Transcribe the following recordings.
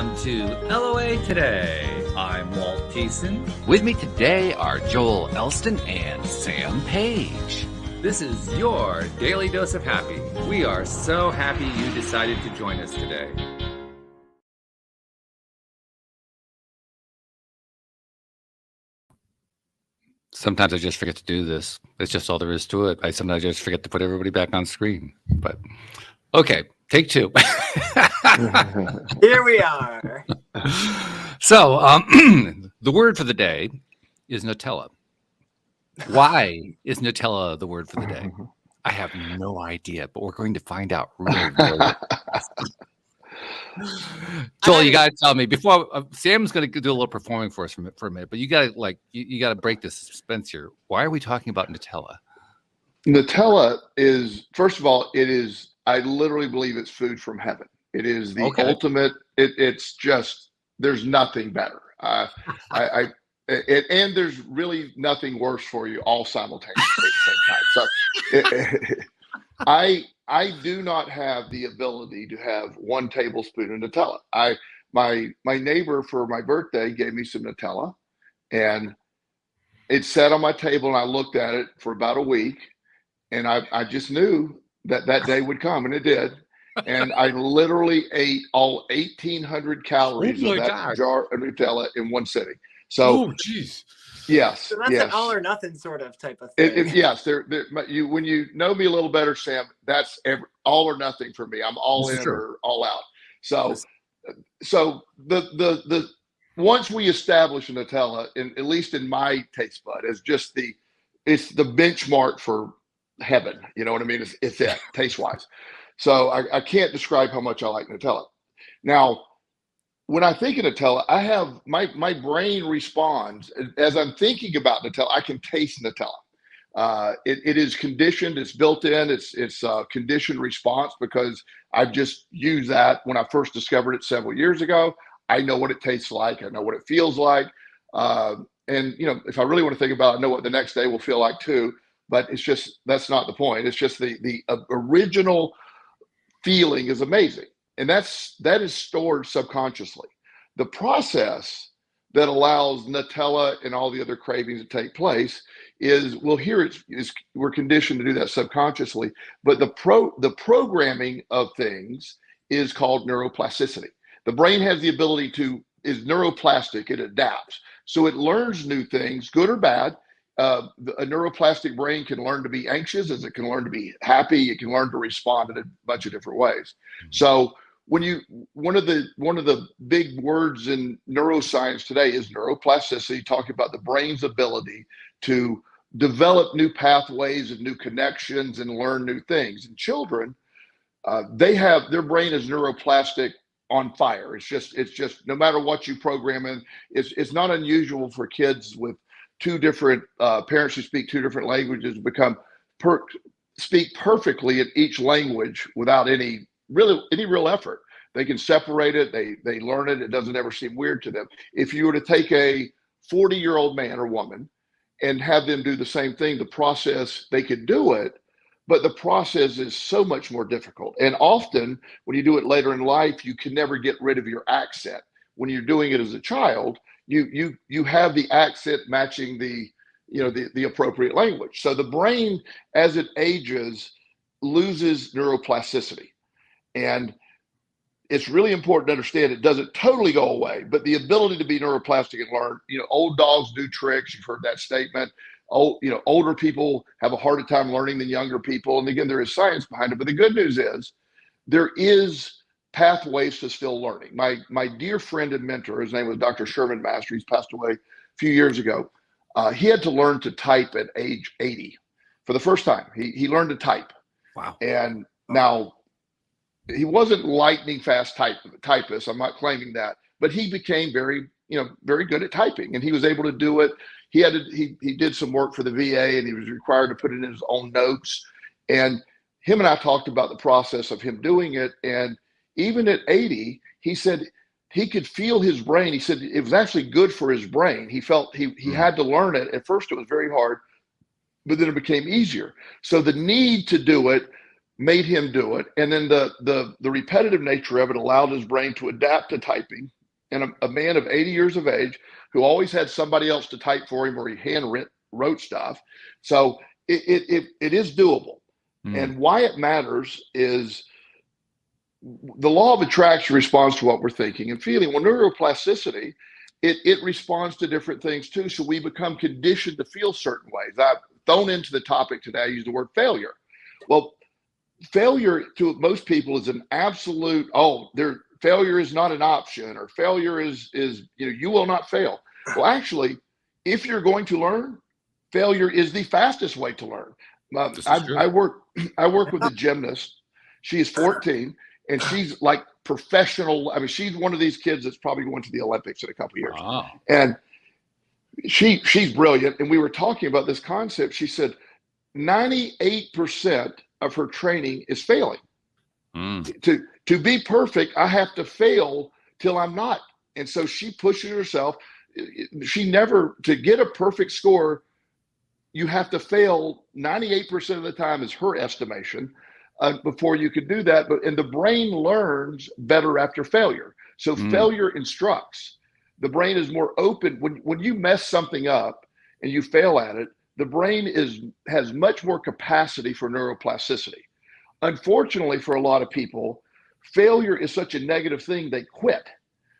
Welcome to LOA Today. I'm Walt Thiessen. With me today are Joel Elston and Sam Page. This is your daily dose of happy. We are so happy you decided to join us today. Sometimes I just forget to do this. It's just all there is to it. I sometimes just forget to put everybody back on screen. But okay, take two. Here we are. So the word for the day is Nutella. Why is Nutella the word for the day? I have no idea, but we're going to find out really, really fast. Joel, you got to tell me before. Sam's going to do a little performing for us for a minute, but you got to you got to break the suspense here. Why are we talking about Nutella? Nutella is, first of all, it is. I literally believe it's food from heaven. It is the ultimate. It's just there's nothing better. And there's really nothing worse for you all simultaneously at the same time. So I do not have the ability to have 1 tablespoon of Nutella. My neighbor for my birthday gave me some Nutella, and it sat on my table, and I looked at it for about a week, and I just knew that day would come, and it did. And I literally ate all 1,800 calories of that jar of Nutella in one sitting. So, yes. So that's an all or nothing sort of type of thing. Yes. When you know me a little better, Sam, that's all or nothing for me. I'm all in or all out. So the once we establish Nutella, at least in my taste bud, as just it's the benchmark for heaven. You know what I mean? It's it taste wise. So I can't describe how much I like Nutella. Now, when I think of Nutella, I have my brain responds as I'm thinking about Nutella. I can taste Nutella. It is conditioned. It's built in. It's a conditioned response because I've just used that when I first discovered it several years ago. I know what it tastes like. I know what it feels like. And if I really want to think about it, I know what the next day will feel like too. But it's just that's not the point. It's just the original feeling is amazing. And that is stored subconsciously. The process that allows Nutella and all the other cravings to take place is, we're conditioned to do that subconsciously, but the programming of things is called neuroplasticity. The brain has the ability is neuroplastic, it adapts. So it learns new things, good or bad. A neuroplastic brain can learn to be anxious as it can learn to be happy. It can learn to respond in a bunch of different ways. So one of the big words in neuroscience today is neuroplasticity, talking about the brain's ability to develop new pathways and new connections and learn new things. And children, their brain is neuroplastic on fire. It's just no matter what you program in, it's not unusual for kids with 2 different parents who speak 2 different languages speak perfectly in each language without any real effort. They can separate it. They learn it. It doesn't ever seem weird to them. If you were to take a 40-year-old man or woman and have them do the same thing, the process, they could do it, but the process is so much more difficult. And often when you do it later in life, you can never get rid of your accent. When you're doing it as a child, you have the accent matching the appropriate language. So the brain, as it ages, loses neuroplasticity. And it's really important to understand it doesn't totally go away, but the ability to be neuroplastic and learn, old dogs do tricks. You've heard that statement. Older people have a harder time learning than younger people. And again, there is science behind it. But the good news is there is pathways to still learning. My dear friend and mentor, his name was Dr. Sherman Master. He's passed away a few years ago. He had to learn to type at age 80 for the first time. He learned to type. Wow. And now he wasn't lightning fast typist. I'm not claiming that, but he became very good at typing, and he was able to do it. He did some work for the VA, and he was required to put it in his own notes. And him and I talked about the process of him doing it. And even at 80, he said he could feel his brain. He said it was actually good for his brain. He felt he had to learn it. At first, it was very hard, but then it became easier. So the need to do it made him do it. And then the repetitive nature of it allowed his brain to adapt to typing. And a man of 80 years of age who always had somebody else to type for him or he wrote stuff. So it is doable. And why it matters is the law of attraction responds to what we're thinking and feeling. Well, neuroplasticity, it responds to different things too. So we become conditioned to feel certain ways. I've thrown into the topic today, I use the word failure. Well, failure to most people is an absolute, failure is not an option, or failure is you will not fail. Well, actually, if you're going to learn, failure is the fastest way to learn. I work with a gymnast. She is 14 and she's like professional. I mean, she's one of these kids that's probably going to the Olympics in a couple of years. Wow. And she's brilliant. And we were talking about this concept. She said 98% of her training is failing. To be perfect, I have to fail till I'm not. And so she pushes herself. To get a perfect score, you have to fail 98% of the time is her estimation before you can do that. And the brain learns better after failure. So failure instructs. The brain is more open. When you mess something up and you fail at it, the brain has much more capacity for neuroplasticity. Unfortunately, for a lot of people, failure is such a negative thing, they quit.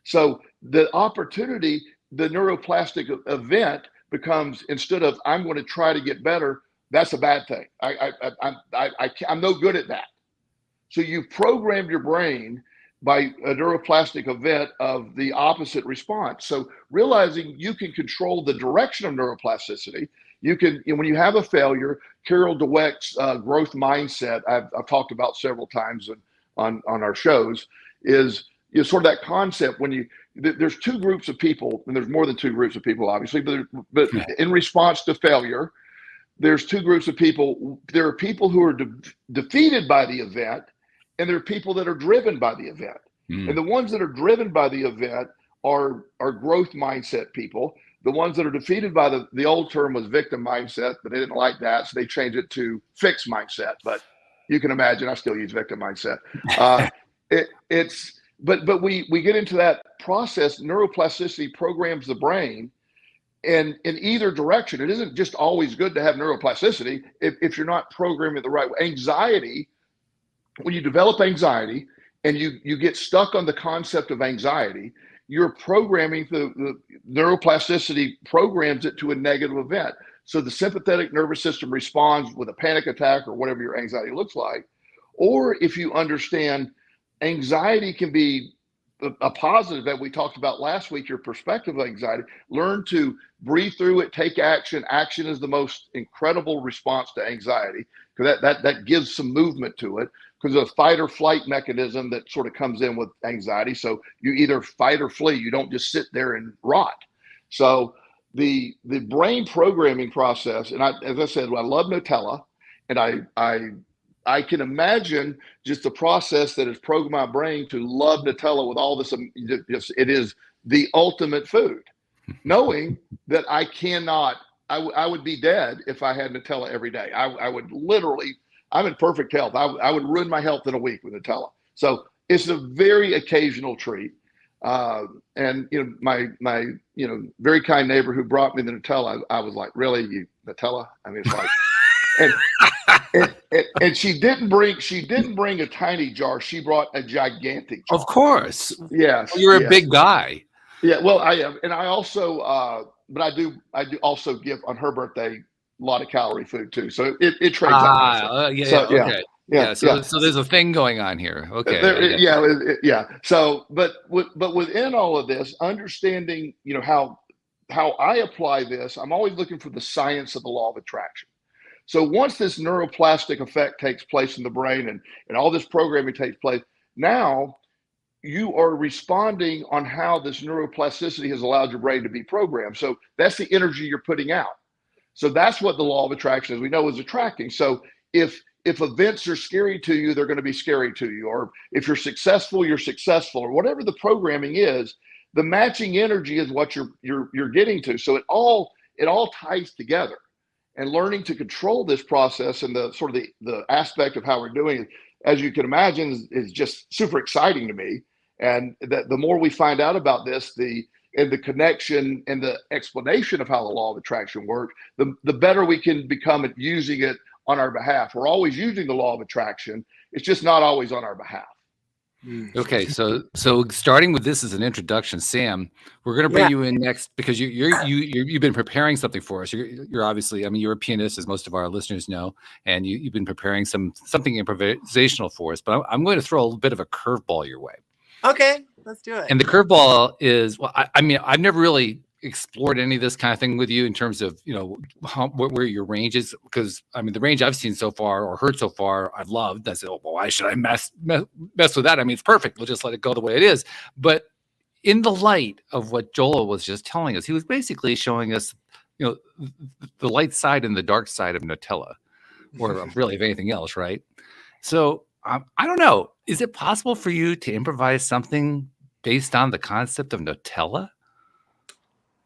So the opportunity, the neuroplastic event becomes, instead of I'm going to try to get better, that's a bad thing. I'm no good at that. So you programmed your brain by a neuroplastic event of the opposite response. So realizing you can control the direction of neuroplasticity, you can, when you have a failure, Carol Dweck's growth mindset, I've talked about several times on our shows, is sort of that concept when there's two groups of people, and there's more than two groups of people, obviously, but in response to failure, there's two groups of people. There are people who are defeated by the event, and there are people that are driven by the event. And the ones that are driven by the event are growth mindset people. The ones that are defeated by the old term was victim mindset, but they didn't like that, so they changed it to fixed mindset. But you can imagine I still use victim mindset. But we get into that process. Neuroplasticity programs the brain, and in either direction. It isn't just always good to have neuroplasticity if you're not programming it the right way. Anxiety, when you develop anxiety and you get stuck on the concept of anxiety, you're programming the neuroplasticity programs it to a negative event. So the sympathetic nervous system responds with a panic attack or whatever your anxiety looks like. Or if you understand anxiety can be a positive that we talked about last week, your perspective of anxiety, learn to breathe through it, take action. Action is the most incredible response to anxiety because that gives some movement to it, because of a fight or flight mechanism that sort of comes in with anxiety. So you either fight or flee. You don't just sit there and rot. So the brain programming process, and as I said, I love Nutella, and I can imagine just the process that has programmed my brain to love Nutella with all this. It is the ultimate food, knowing that I cannot, I would be dead if I had Nutella every day. I would literally, I'm in perfect health. I would ruin my health in a week with Nutella. So it's a very occasional treat. And my very kind neighbor who brought me the Nutella, I was like, really, you Nutella? I mean, it's like, and she didn't bring a tiny jar. She brought a gigantic jar. Of course. Yes. You're a big guy. Yeah. Well, I am, and I also, but I do also give on her birthday a lot of calorie food too. So it trades out. Okay. Yeah. So there's a thing going on here. Okay. Yeah. So, but within all of this, understanding, how I apply this, I'm always looking for the science of the law of attraction. So once this neuroplastic effect takes place in the brain and all this programming takes place, now you are responding on how this neuroplasticity has allowed your brain to be programmed. So that's the energy you're putting out. So that's what the law of attraction, as we know, is attracting. So if events are scary to you, they're going to be scary to you. Or if you're successful, or whatever the programming is, the matching energy is what you're getting to. So it all ties together. and learning to control this process and the sort of the aspect of how we're doing it, as you can imagine, is just super exciting to me. And that the more we find out about this, the connection and the explanation of how the law of attraction works, the better we can become at using it on our behalf. We're always using the law of attraction. It's just not always on our behalf. Okay, so starting with this as an introduction, Sam, we're going to bring you in next because you've been preparing something for us. You're obviously, I mean, you're a pianist, as most of our listeners know, and you've been preparing something improvisational for us. But I'm going to throw a little bit of a curveball your way. Okay, let's do it. And the curveball is, well, I mean, I've never really explored any of this kind of thing with you in terms of, where your range is, because I mean, the range I've seen so far or heard so far, I've loved. I said, oh, well, why should I mess with that? I mean, it's perfect. We'll just let it go the way it is. But in the light of what Joel was just telling us, he was basically showing us, the light side and the dark side of Nutella, or really of anything else, right? So I don't know. Is it possible for you to improvise something based on the concept of Nutella?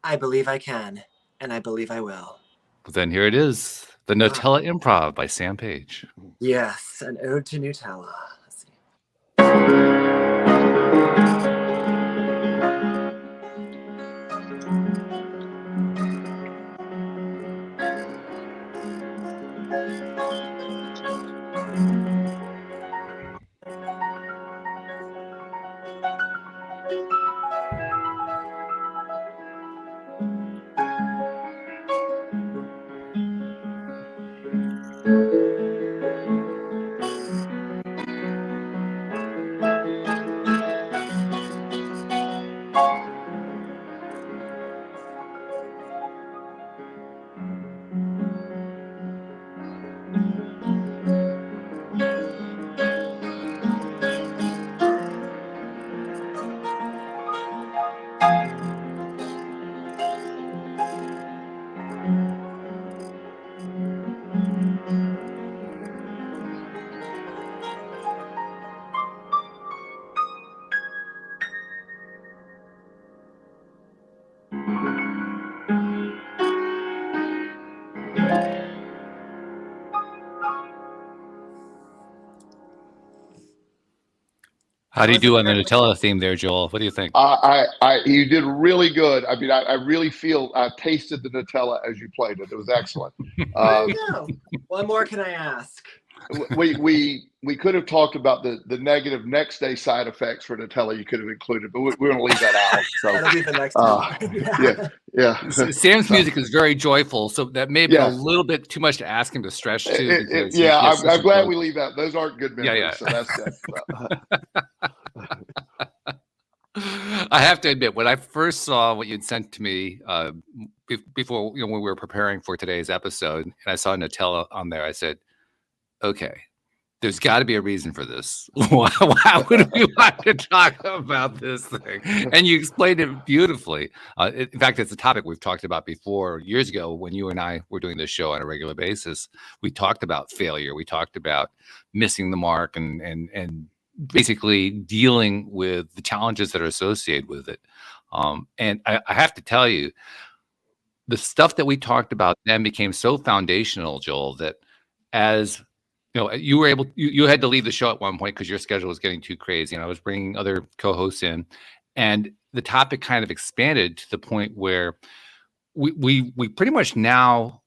I believe I can, and I believe I will. Well, then here it is, the Nutella Improv by Sam Page. Yes, an ode to Nutella. Let's see. How do you do on the Nutella theme there, Joel? What do you think? You did really good. I mean, I really feel I tasted the Nutella as you played it. It was excellent. There you go. What more can I ask? We could have talked about the negative next day side effects for Nutella. You could have included, but we're going to leave that out. So that'll be the next time. Yeah. Sam's music is very joyful, so that may be a little bit too much to ask him to stretch to. I'm glad we leave that. Those aren't good memories. Yeah. So that's good. I have to admit, when I first saw what you'd sent to me before, when we were preparing for today's episode, and I saw Nutella on there, I said, "Okay, there's got to be a reason for this. Why would we want to talk about this thing?" And you explained it beautifully. In fact, it's a topic we've talked about before years ago when you and I were doing this show on a regular basis. We talked about failure. We talked about missing the mark and basically dealing with the challenges that are associated with it. And I have to tell you, the stuff that we talked about then became so foundational, Joel, that as you had to leave the show at one point because your schedule was getting too crazy, and I was bringing other co-hosts in, and the topic kind of expanded to the point where we pretty much now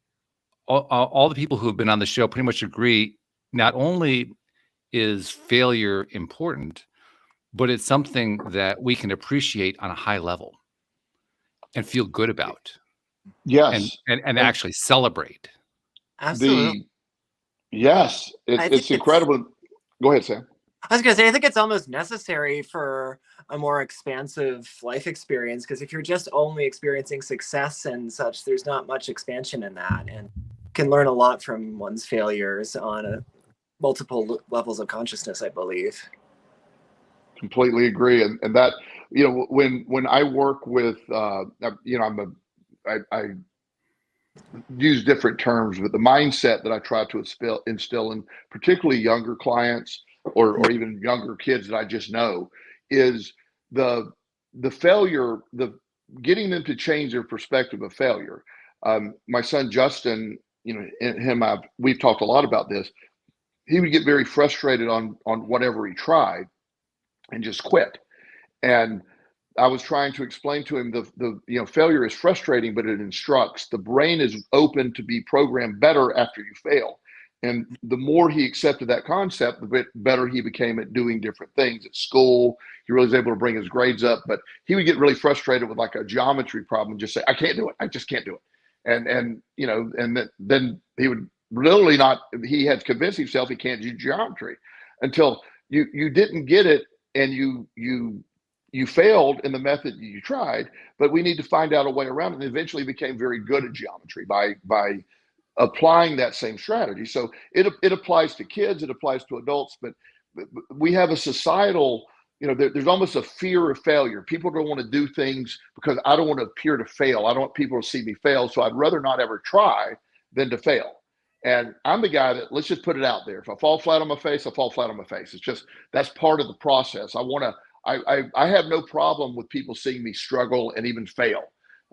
all the people who have been on the show pretty much agree not only is failure important, but it's something that we can appreciate on a high level and feel good about. Yes, and actually celebrate. Absolutely. Yes, it's incredible. Go ahead, Sam. I was going to say, I think it's almost necessary for a more expansive life experience, because if you're just only experiencing success and such, there's not much expansion in that, and you can learn a lot from one's failures on multiple levels of consciousness, I believe. Completely agree. And that, when I work with, I use different terms, but the mindset that I try to instill in particularly younger clients or even younger kids that I just know is the failure, the getting them to change their perspective of failure. My son Justin and him, we've talked a lot about this. He would get very frustrated on whatever he tried and just quit. And I was trying to explain to him the failure is frustrating, but it instructs. The brain is open to be programmed better after you fail. And the more he accepted that concept, the bit better he became at doing different things at school. He really was able to bring his grades up, but he would get really frustrated with like a geometry problem and just say, I can't do it. I just can't do it. And then he would literally he had convinced himself he can't do geometry until you didn't get it and you failed in the method you tried, but we need to find out a way around it, and eventually became very good at geometry by applying that same strategy. So it applies to kids, it applies to adults, but we have a societal, there's almost a fear of failure. People don't want to do things because I don't want to appear to fail. I don't want people to see me fail. So I'd rather not ever try than to fail. And I'm the guy that, let's just put it out there. If I fall flat on my face, I fall flat on my face. It's just, that's part of the process. I have no problem with people seeing me struggle and even fail.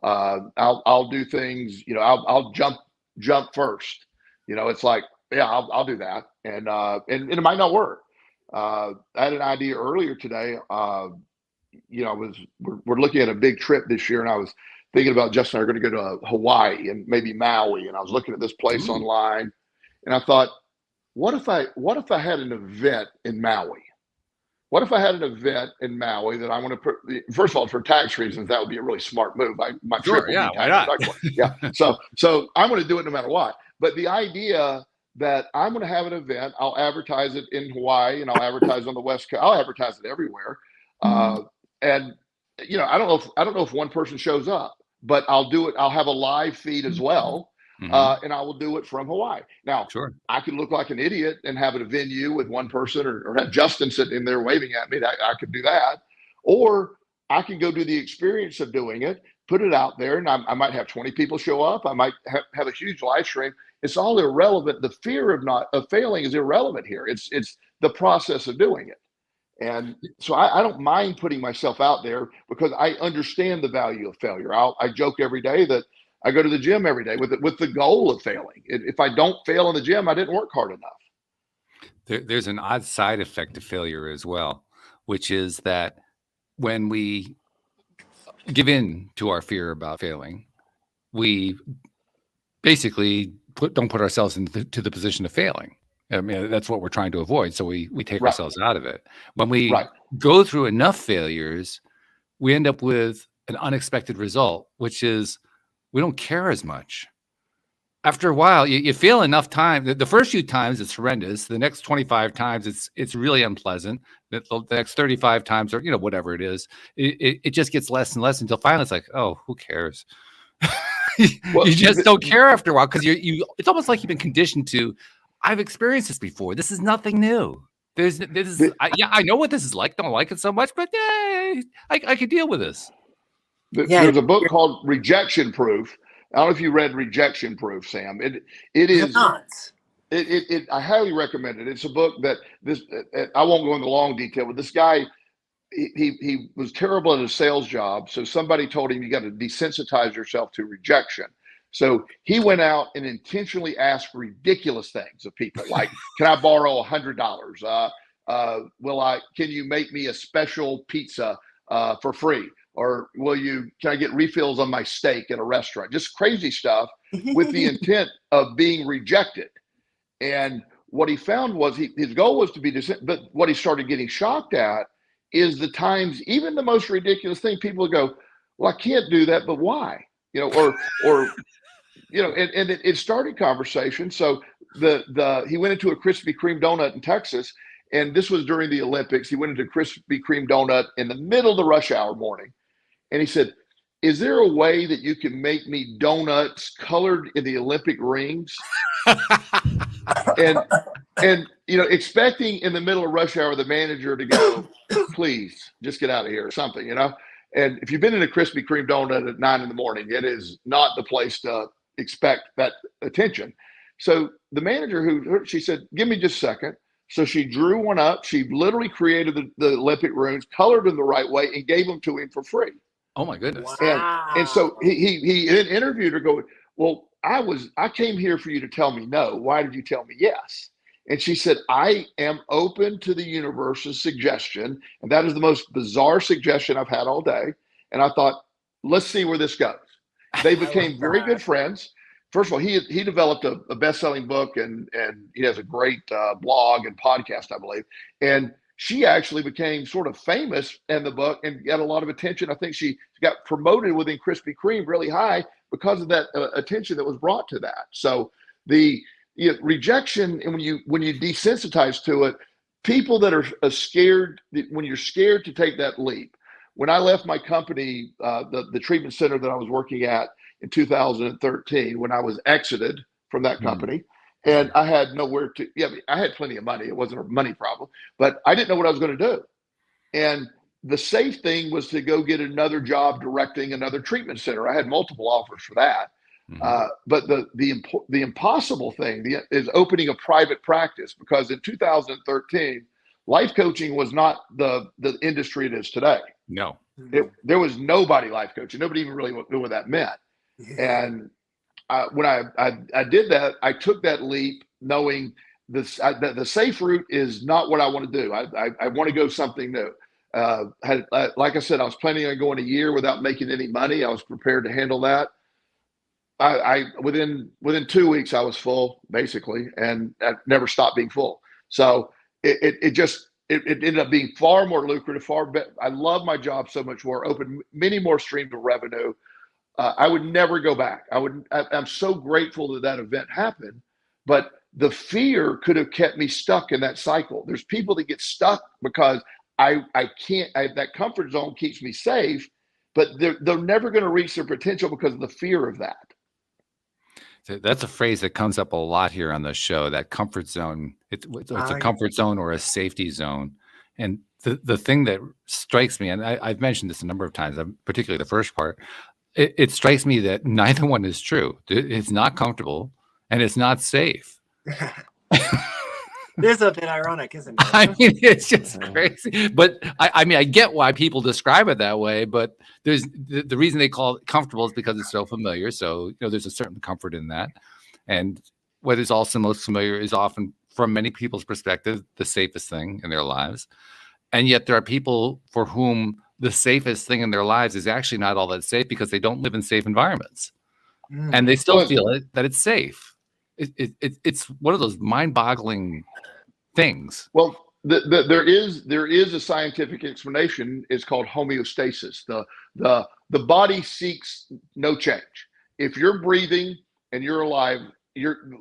I'll do things, I'll jump first. It's like, yeah, I'll do that. And it might not work. I had an idea earlier today. We're looking at a big trip this year, and I was thinking about Justin and I are going to go to Hawaii and maybe Maui. And I was looking at this place online, and I thought, what if I had an event in Maui? What if I had an event in Maui that I want to put, first of all, for tax reasons, that would be a really smart move. My trip will be tax deductible. Yeah. So I'm going to do it no matter what. But the idea that I'm going to have an event, I'll advertise it in Hawaii and I'll advertise on the West Coast. I'll advertise it everywhere. And I don't know if one person shows up, but I'll do it. I'll have a live feed as well. And I will do it from Hawaii. Now, I could look like an idiot and have it a venue with one person, or have Justin sitting in there waving at me. I could do that. Or I can go do the experience of doing it, put it out there, and I might have 20 people show up. I might have a huge live stream. It's all irrelevant. The fear of failing is irrelevant here. It's the process of doing it. And so I don't mind putting myself out there because I understand the value of failure. I joke every day that I go to the gym every day with the goal of failing. If I don't fail in the gym, I didn't work hard enough. There's an odd side effect of failure as well, which is that when we give in to our fear about failing, we basically don't put ourselves into the position of failing. I mean, that's what we're trying to avoid. So we take ourselves out of it. When we go through enough failures, we end up with an unexpected result, which is we don't care as much. After a while, you fail enough times. The first few times it's horrendous. The next 25 times it's really unpleasant. The next 35 times, or whatever it is, it just gets less and less until finally it's like, oh, who cares? You just don't care after a while because it's almost like you've been conditioned to. I've experienced this before. This is nothing new. I know what this is like. Don't like it so much, but I could deal with this. There's a book called Rejection Proof. I don't know if you read Rejection Proof, Sam. It is. I highly recommend it. It's a book that I won't go into long detail, but this guy, he was terrible at his sales job. So somebody told him, you got to desensitize yourself to rejection. So he went out and intentionally asked ridiculous things of people, like, can I borrow $100? Can you make me a special pizza for free? Or can I get refills on my steak at a restaurant? Just crazy stuff with the intent of being rejected. And what he found was his goal was to be, but what he started getting shocked at is the times, even the most ridiculous thing, people would go, well, I can't do that, but why? And it started conversation. So he went into a Krispy Kreme donut in Texas, and this was during the Olympics. He went into Krispy Kreme donut in the middle of the rush hour morning. And he said, is there a way that you can make me donuts colored in the Olympic rings? and expecting in the middle of rush hour, the manager to go, please just get out of here or something, And if you've been in a Krispy Kreme donut at 9 in the morning, it is not the place to expect that attention. So the manager she said, give me just a second. So she drew one up. She literally created the Olympic rings, colored them the right way, and gave them to him for free. Oh my goodness. Wow. And so he interviewed her going, well, I came here for you to tell me no. Why did you tell me yes? And she said, I am open to the universe's suggestion. And that is the most bizarre suggestion I've had all day. And I thought, let's see where this goes. They became very good friends. First of all, he developed a best-selling book, and he has a great blog and podcast, I believe. And she actually became sort of famous in the book and got a lot of attention. I think she got promoted within Krispy Kreme really high because of that attention that was brought to that. So the rejection, and when you desensitize to it, people that are scared, when you're scared to take that leap. When I left my company, the treatment center that I was working at in 2013, when I was exited from that company, and I had nowhere to, I had plenty of money. It wasn't a money problem, but I didn't know what I was going to do. And the safe thing was to go get another job directing another treatment center. I had multiple offers for that. But the impossible thing is opening a private practice, because in 2013, life coaching was not the industry it is today. No, there was nobody life coaching. Nobody even really knew what that meant. And when I did that, I took that leap knowing the safe route is not what I want to do. I want to go something new. Like I said, I was planning on going a year without making any money. I was prepared to handle that. Within 2 weeks, I was full basically, and I never stopped being full. So it ended up being far more lucrative, far better. I love my job so much more, opened many more streams of revenue. I would never go back. I'm so grateful that event happened, but the fear could have kept me stuck in that cycle. There's people that get stuck because I can't, that comfort zone keeps me safe, but they're never going to reach their potential because of the fear of that. That's a phrase that comes up a lot here on the show, that comfort zone. It's a comfort zone or a safety zone. And the thing that strikes me, and I've mentioned this a number of times, particularly the first part, it strikes me that neither one is true. It's not comfortable and it's not safe. It is a bit ironic, isn't it? I mean, it's just crazy. But I mean, I get why people describe it that way, but there's the reason they call it comfortable is because it's so familiar. So, there's a certain comfort in that. And what is also most familiar is often, from many people's perspective, the safest thing in their lives. And yet there are people for whom the safest thing in their lives is actually not all that safe, because they don't live in safe environments. And they still feel that it's safe. It's one of those mind-boggling things. Well, there is a scientific explanation. It's called homeostasis. The body seeks no change. If you're breathing and you're alive,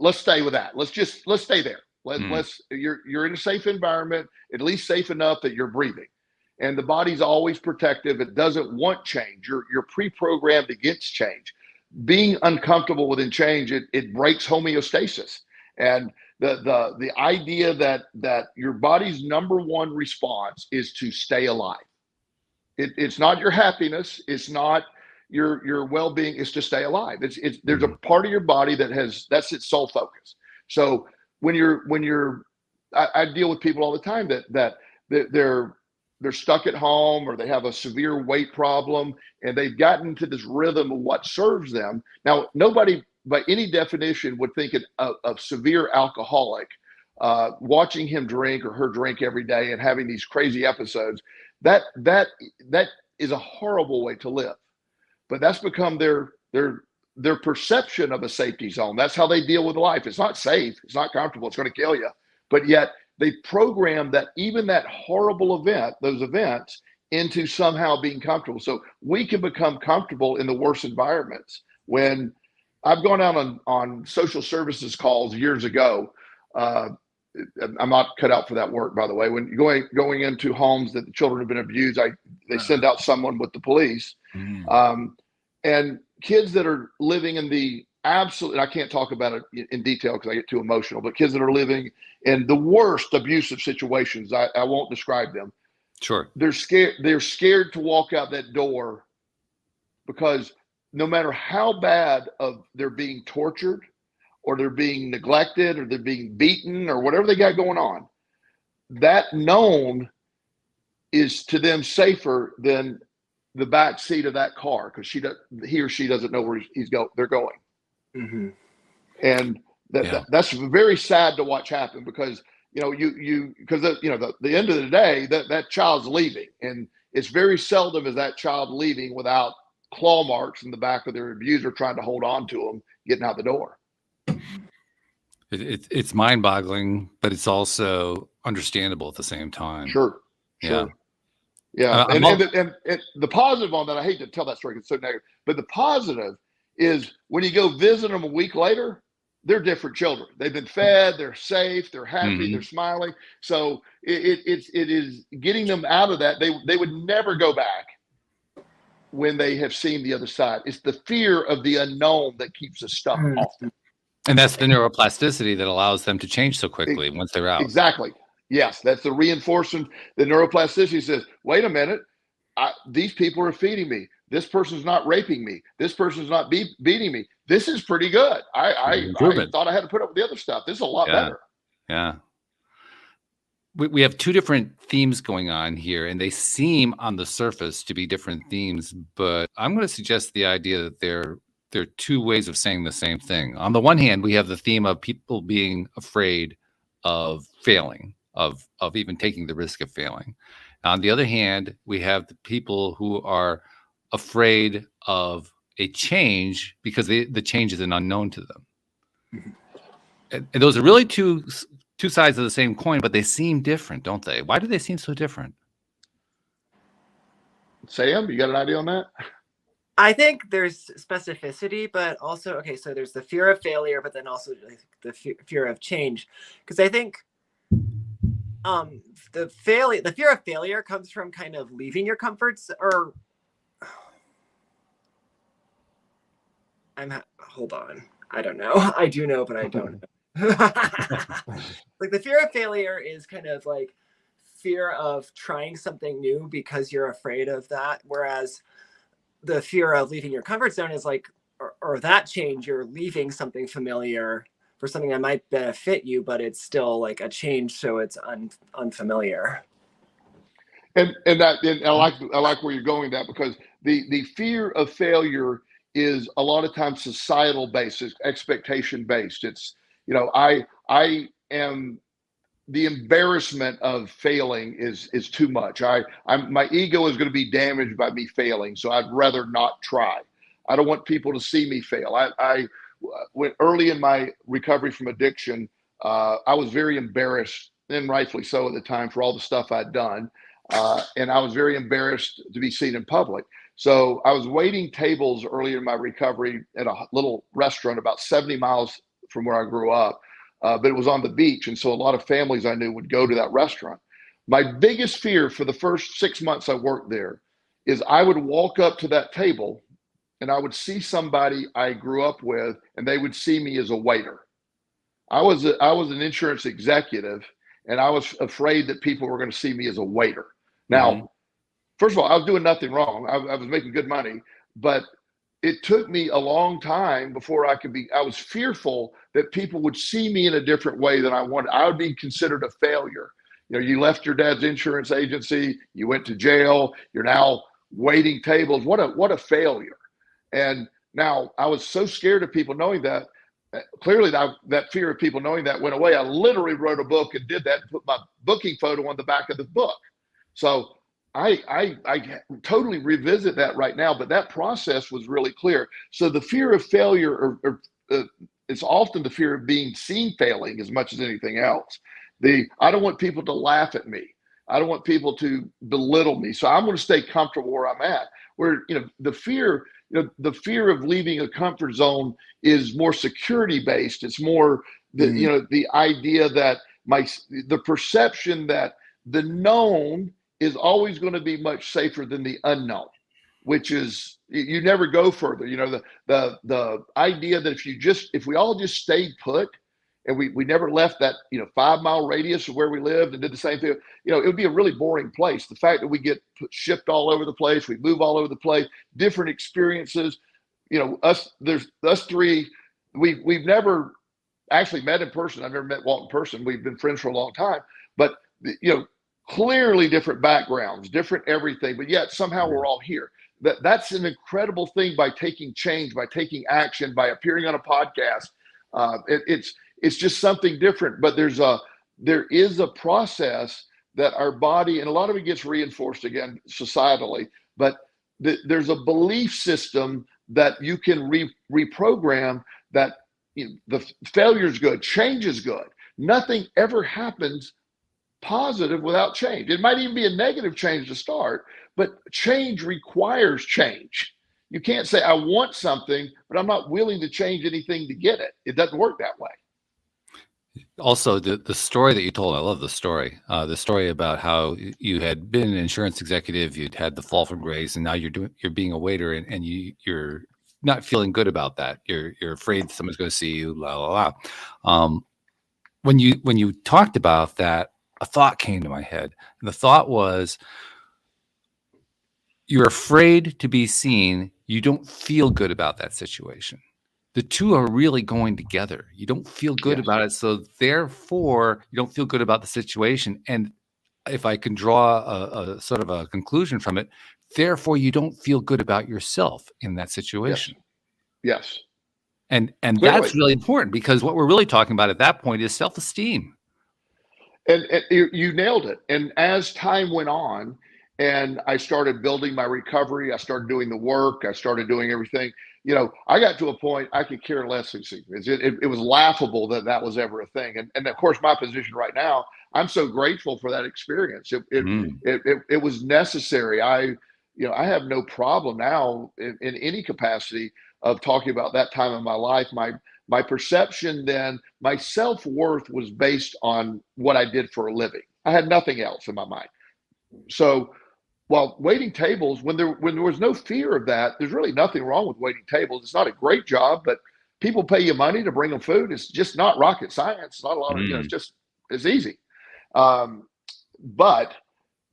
let's stay with that. Let's stay there. You're in a safe environment, at least safe enough that you're breathing. And the body's always protective. It doesn't want change. You're pre-programmed against change. Being uncomfortable within change, it breaks homeostasis. And the idea that your body's number one response is to stay alive. It's not your happiness. It's not your well-being. It's to stay alive. There's a part of your body that's its sole focus. So I deal with people all the time that they're stuck at home, or they have a severe weight problem, and they've gotten into this rhythm of what serves them. Now, nobody by any definition would think of severe alcoholic watching him drink or her drink every day and having these crazy episodes. That is a horrible way to live. But that's become their perception of a safety zone. That's how they deal with life. It's not safe. It's not comfortable. It's going to kill you. But yet they program that even that horrible event, those events, into somehow being comfortable. So we can become comfortable in the worst environments. When I've gone out on social services calls years ago, I'm not cut out for that work, by the way. When going into homes that the children have been abused, they send out someone with the police, and kids that are living in the absolute, and I can't talk about it in detail because I get too emotional, but kids that are living in the worst abusive situations, I won't describe them. Sure. They're scared to walk out that door, because no matter how bad of they're being tortured, or they're being neglected, or they're being beaten, or whatever they got going on, that known is to them safer than the back seat of that car, because he or she doesn't know where they're going. Mm-hmm. And that's very sad to watch happen, because because the end of the day, that child's leaving, and it's very seldom is that child leaving without claw marks in the back of their abuser trying to hold on to them getting out the door. It's mind-boggling, but it's also understandable at the same time. Sure. Yeah. And the positive on that, I hate to tell that story because it's so negative, but the positive is when you go visit them a week later, they're different children. They've been fed, they're safe, they're happy, they're smiling. So it is getting them out of that. They would never go back when they have seen the other side. It's the fear of the unknown that keeps us stuck often. And that's the neuroplasticity that allows them to change so quickly once they're out. Exactly. Yes, that's the reinforcement. The neuroplasticity says, wait a minute, these people are feeding me. This person's not raping me. This person's not beating me. This is pretty good. I thought I had to put up with the other stuff. This is a lot better. Yeah. We have two different themes going on here, and they seem on the surface to be different themes, but I'm going to suggest the idea that they're two ways of saying the same thing. On the one hand, we have the theme of people being afraid of failing, of even taking the risk of failing. On the other hand, we have the people who are afraid of a change because the change is an unknown to them. And those are really two sides of the same coin, but they seem different, don't they? Why do they seem so different? Sam, you got an idea on that? I think there's specificity, but also, okay, so there's the fear of failure, but then also the fear of change. Because I think the fear of failure comes from kind of leaving your comforts, or hold on. I don't know. I do know, but I don't know. Like the fear of failure is kind of like fear of trying something new because you're afraid of that. Whereas the fear of leaving your comfort zone is like, or that change, you're leaving something familiar for something that might benefit you, but it's still like a change. So it's unfamiliar. And I like where you're going with that, because the fear of failure is a lot of times societal based, it's expectation based. It's, I am, the embarrassment of failing is too much. My ego is going to be damaged by me failing, so I'd rather not try. I don't want people to see me fail. I went early in my recovery from addiction. I was very embarrassed, and rightfully so at the time, for all the stuff I'd done. And I was very embarrassed to be seen in public. So I was waiting tables early in my recovery at a little restaurant about 70 miles from where I grew up. But it was on the beach. And so a lot of families I knew would go to that restaurant. My biggest fear for the first 6 months I worked there is I would walk up to that table and I would see somebody I grew up with, and they would see me as a waiter. I was an insurance executive, and I was afraid that people were going to see me as a waiter. Now, first of all, I was doing nothing wrong. I was making good money, but it took me a long time before I was fearful that people would see me in a different way than I wanted. I would be considered a failure. You left your dad's insurance agency, you went to jail, you're now waiting tables. What a failure. And now I was so scared of people knowing that. Clearly that fear of people knowing that went away. I literally wrote a book and did that and put my booking photo on the back of the book. So I totally revisit that right now, but that process was really clear. So the fear of failure, it's often the fear of being seen failing as much as anything else. I don't want people to laugh at me. I don't want people to belittle me. So I'm going to stay comfortable where I'm at. Where the fear of leaving a comfort zone is more security based. It's more the idea that the perception that the known is always going to be much safer than the unknown, which is, you never go further. The idea that if we all just stayed put and we never left that 5 mile radius of where we lived and did the same thing, it would be a really boring place. The fact that we get shipped all over the place, we move all over the place, different experiences. Us three, we've never actually met in person. I've never met Walt in person. We've been friends for a long time, but clearly different backgrounds, different everything, but yet somehow we're all here. that's an incredible thing by taking change, by taking action, by appearing on a podcast. It's just something different. But there is a process that our body, and a lot of it gets reinforced again societally, but there's a belief system that you can reprogram that the failure is good, change is good. Nothing ever happens positive without change. It might even be a negative change to start, but change requires change. You can't say, I want something, but I'm not willing to change anything to get it. It doesn't work that way. Also, the story that you told, I love the story about how you had been an insurance executive, you'd had the fall from grace, and now you're being a waiter, and you're not feeling good about that. You're afraid someone's going to see you, la la la. When you talked about that, a thought came to my head, and the thought was, you're afraid to be seen. You don't feel good about that situation. The two are really going together. You don't feel good about it, so therefore you don't feel good about the situation. And if I can draw a sort of a conclusion from it, therefore you don't feel good about yourself in that situation. Yes. And that's really important, because what we're really talking about at that point is self-esteem. And you nailed it. And as time went on, and I started building my recovery, I started doing the work, I started doing everything. I got to a point I could care less in secrets. It was laughable that was ever a thing. And of course, my position right now, I'm so grateful for that experience. It was necessary. I have no problem now in any capacity of talking about that time in my life. My perception then, my self-worth was based on what I did for a living. I had nothing else in my mind. So while waiting tables, when there was no fear of that, there's really nothing wrong with waiting tables. It's not a great job, but people pay you money to bring them food. It's just not rocket science. It's not a lot of, it's easy. But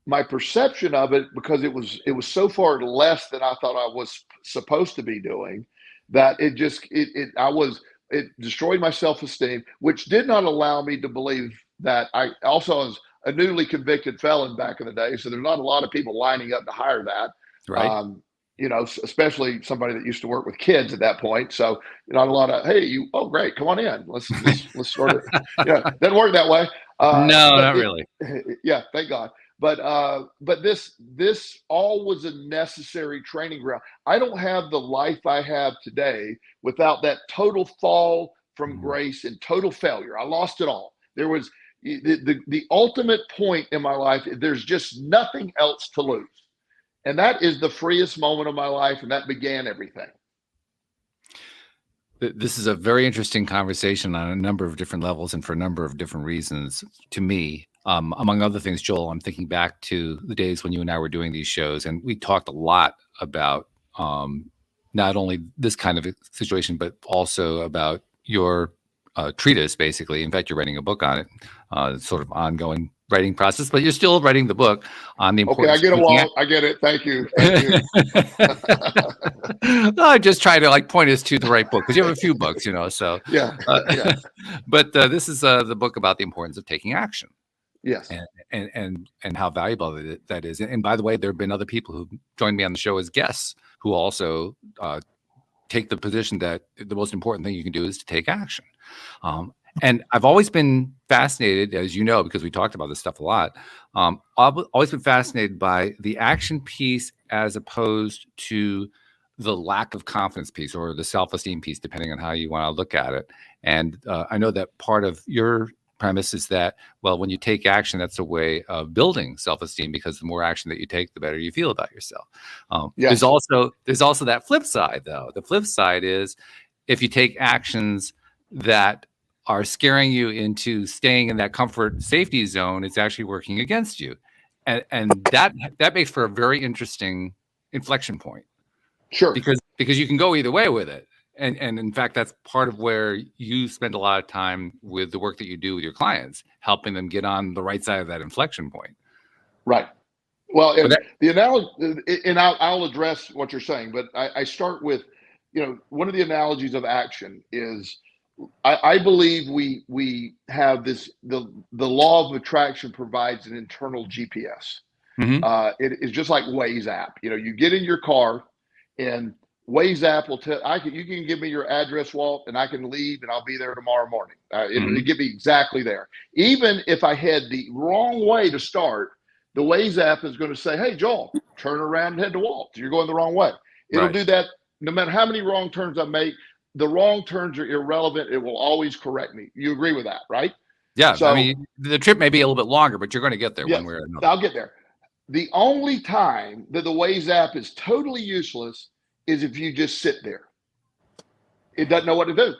my perception of it, because it was so far less than I thought I was supposed to be doing, that it destroyed my self-esteem, which did not allow me to believe that I also was a newly convicted felon back in the day. So there's not a lot of people lining up to hire that. Right. Especially somebody that used to work with kids at that point. So not a lot of, hey, oh great, come on in. Let's start it. Doesn't work that way. No, not really. Yeah, thank God. But this all was a necessary training ground. I don't have the life I have today without that total fall from grace and total failure. I lost it all. There was the ultimate point in my life. There's just nothing else to lose. And that is the freest moment of my life. And that began everything. This is a very interesting conversation on a number of different levels and for a number of different reasons to me. Among other things, Joel, I'm thinking back to the days when you and I were doing these shows, and we talked a lot about not only this kind of situation, but also about your treatise, basically. In fact, you're writing a book on it, sort of ongoing writing process, but you're still writing the book on the importance. Okay, I get it, Walt. I get it. Thank you. I just try to point us to the right book, because you have a few books, so. Yeah. But this is the book about the importance of taking action. Yes. And how valuable that is. And by the way, there have been other people who joined me on the show as guests who also take the position that the most important thing you can do is to take action. And I've always been fascinated, as you know, because we talked about this stuff a lot. I've always been fascinated by the action piece as opposed to the lack of confidence piece or the self-esteem piece, depending on how you want to look at it. And I know that part of your premise is that, well, when you take action, that's a way of building self-esteem, because the more action that you take, the better you feel about yourself. There's also that flip side, though. The flip side is, if you take actions that are scaring you into staying in that comfort safety zone, it's actually working against you. And that makes for a very interesting inflection point. Sure. Because you can go either way with it. And in fact, that's part of where you spend a lot of time with the work that you do with your clients, helping them get on the right side of that inflection point. Right. Well, the analogy, and I'll address what you're saying, but I start with, one of the analogies of action is, I believe we have this, the law of attraction provides an internal GPS. Mm-hmm. It is just like Waze app. You know, you get in your car and Waze app will tell you can give me your address, Walt, and I can leave and I'll be there tomorrow morning. It'll get me exactly there. Even if I head the wrong way to start, the Waze app is going to say, hey, Joel, turn around and head to Walt. You're going the wrong way. It'll do that no matter how many wrong turns I make. The wrong turns are irrelevant. It will always correct me. You agree with that, right? Yeah. So, I mean, the trip may be a little bit longer, but you're going to get there one way or another. I'll get there. The only time that the Waze app is totally useless is if you just sit there. It doesn't know what to do.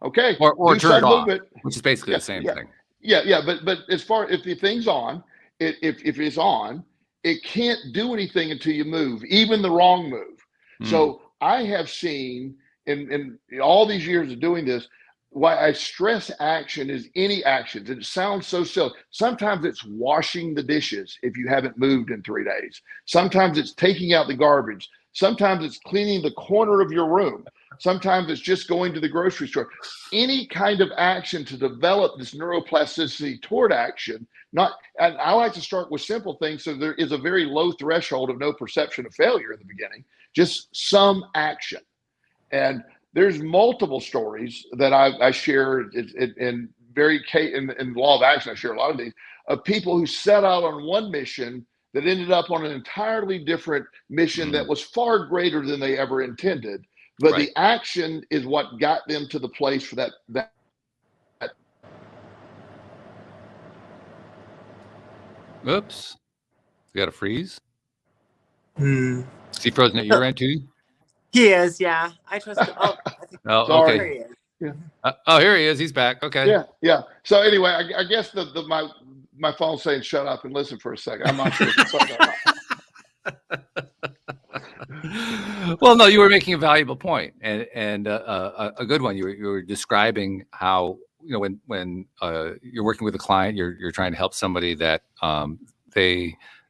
Okay. Or do turn it off, movement. which is basically the same thing. Yeah. But as far if the thing's on, if it's on, it can't do anything until you move, even the wrong move. So I have seen in all these years of doing this, why I stress action is any actions. It sounds so silly. Sometimes it's washing the dishes if you haven't moved in 3 days. Sometimes it's taking out the garbage. Sometimes it's cleaning the corner of your room. Sometimes it's just going to the grocery store. Any kind of action to develop this neuroplasticity toward action. And I like to start with simple things, so there is a very low threshold of no perception of failure in the beginning. Just some action. And there's multiple stories that I share in law of action. I share a lot of these of people who set out on one mission that ended up on an entirely different mission that was far greater than they ever intended. But the action is what got them to the place for that. Oops. You got a freeze? Is he frozen at your end too? He is, yeah. I trust him. Okay. There he is. Yeah. Here he is. He's back. Okay. Yeah. So anyway, I guess my phone's saying shut up and listen for a second. I'm not sure. Well, no, you were making a valuable point and a good one. You were describing how, you know, when you're working with a client, you're trying to help somebody that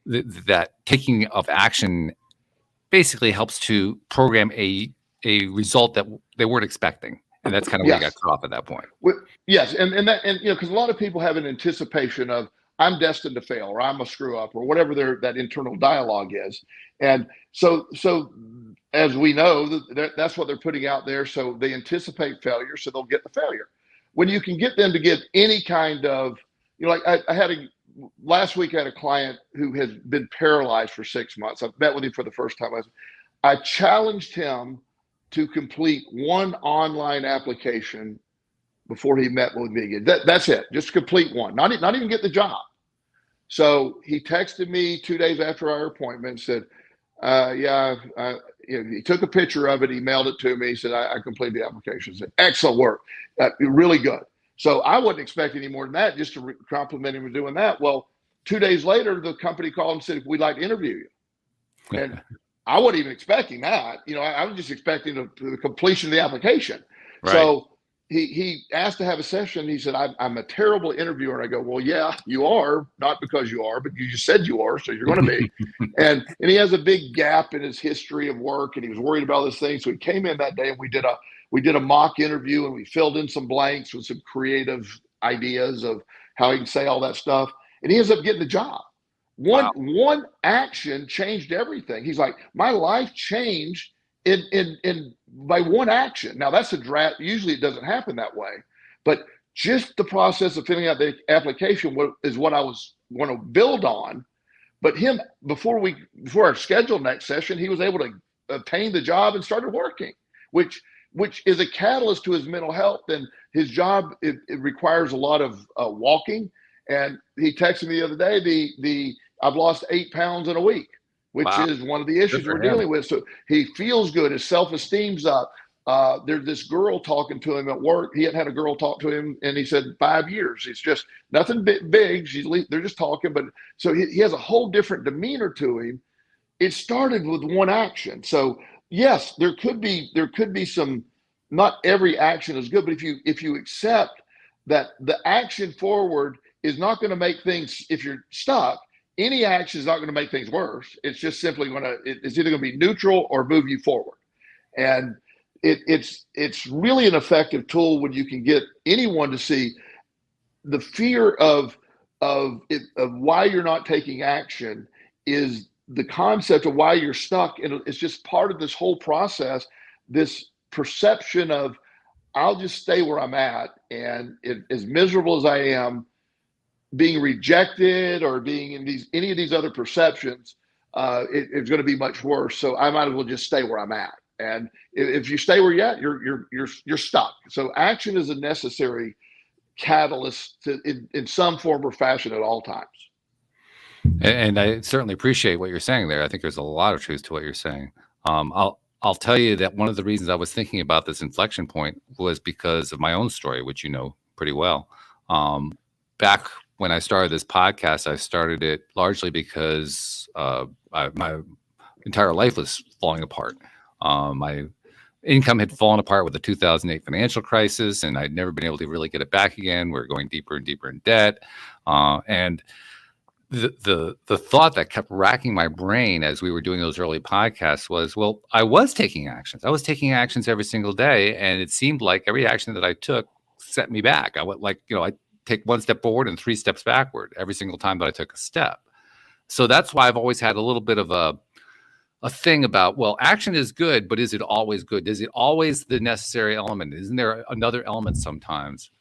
that taking of action basically helps to program a result that they weren't expecting, and that's kind of where you got cut off at that point. Yes, and you know, because a lot of people have an anticipation of I'm destined to fail, or I'm a screw up, or whatever that internal dialogue is, and so as we know, that's what they're putting out there. So they anticipate failure, so they'll get the failure. When you can get them to get any kind of, you know, like I had last week I had a client who has been paralyzed for 6 months. I met with him for the first time. I challenged him to complete one online application before he met with me again. That's it. Just complete one. Not even get the job. So he texted me 2 days after our appointment and said, he took a picture of it. He mailed it to me. He said, I completed the application. I said, excellent work. Really good. So I wouldn't expect any more than that, just to compliment him for doing that. Well, 2 days later, the company called and said, we'd like to interview you. And I wasn't even expecting that. You know, I was just expecting the completion of the application. Right. So he asked to have a session. He said, I'm a terrible interviewer. And I go, well, yeah, you are, not because you are, but you just said you are, so you're going to be. and he has a big gap in his history of work, and he was worried about this thing. So he came in that day, and we did a mock interview, and we filled in some blanks with some creative ideas of how he can say all that stuff. And he ends up getting the job. One action changed everything. He's like, my life changed in by one action. Now that's a draft. Usually it doesn't happen that way, but just the process of filling out the application is what I was going to build on. But him, before our scheduled next session, he was able to obtain the job and started working, which is a catalyst to his mental health. And his job, it requires a lot of walking. And he texted me the other day, I've lost 8 pounds in a week, which is one of the issues we're dealing with. So he feels good. His self-esteem's up. There's this girl talking to him at work. He hadn't had a girl talk to him, and he said 5 years. It's just nothing big. They're just talking. But so he has a whole different demeanor to him. It started with one action. So yes, there could be some. Not every action is good, but if you accept that the action forward is not going to make things, if you're stuck, any action is not going to make things worse. It's just simply it's either going to be neutral or move you forward. And it's really an effective tool when you can get anyone to see the fear of of why you're not taking action is the concept of why you're stuck. And it's just part of this whole process, this perception of, I'll just stay where I'm at. And as miserable as I am, being rejected or being in any of these other perceptions, it's going to be much worse. So I might as well just stay where I'm at. And if you stay where you're at, you're stuck. So action is a necessary catalyst in some form or fashion at all times. And I certainly appreciate what you're saying there. I think there's a lot of truth to what you're saying. I'll tell you that one of the reasons I was thinking about this inflection point was because of my own story, which you know pretty well. Back when I started this podcast, I started it largely because my entire life was falling apart. My income had fallen apart with the 2008 financial crisis, and I'd never been able to really get it back again. We're going deeper and deeper in debt. And the thought that kept racking my brain as we were doing those early podcasts was, well, I was taking actions. I was taking actions every single day, and it seemed like every action that I took set me back. I went I take one step forward and 3 steps backward every single time that I took a step. So that's why I've always had a little bit of a thing about, well, action is good, but is it always good? Is it always the necessary element? Isn't there another element sometimes?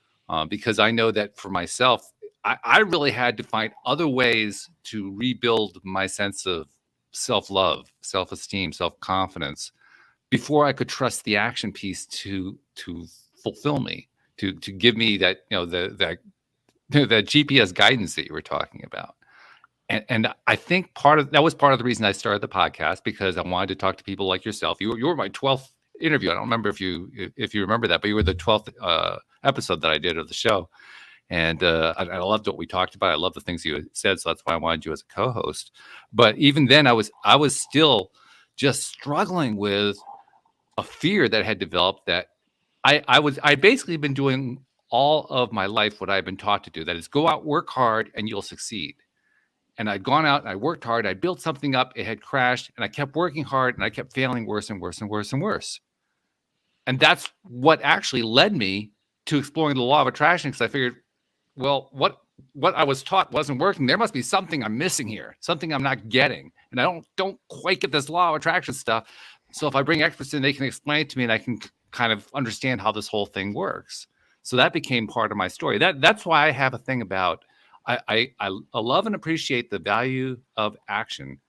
Because I know that for myself, I really had to find other ways to rebuild my sense of self-love, self-esteem, self-confidence before I could trust the action piece to fulfill me, to give me that, that GPS guidance that you were talking about. And I think that was part of the reason I started the podcast, because I wanted to talk to people like yourself. You were my 12th interview. I don't remember if you remember that, but you were the 12th episode that I did of the show. And I loved what we talked about. I love the things you said, so that's why I wanted you as a co-host. But even then, I was still just struggling with a fear that had developed that I'd basically been doing all of my life what I've been taught to do. That is, go out, work hard, and you'll succeed. And I'd gone out and I worked hard. I built something up. It had crashed, and I kept working hard, and I kept failing worse and worse and worse and worse. And that's what actually led me to exploring the law of attraction, because I figured, well, what I was taught wasn't working. There must be something I'm missing here, something I'm not getting. And I don't quite get this law of attraction stuff. So if I bring experts in, they can explain it to me, and I can kind of understand how this whole thing works. So that became part of my story. That's why I have a thing about, I love and appreciate the value of action,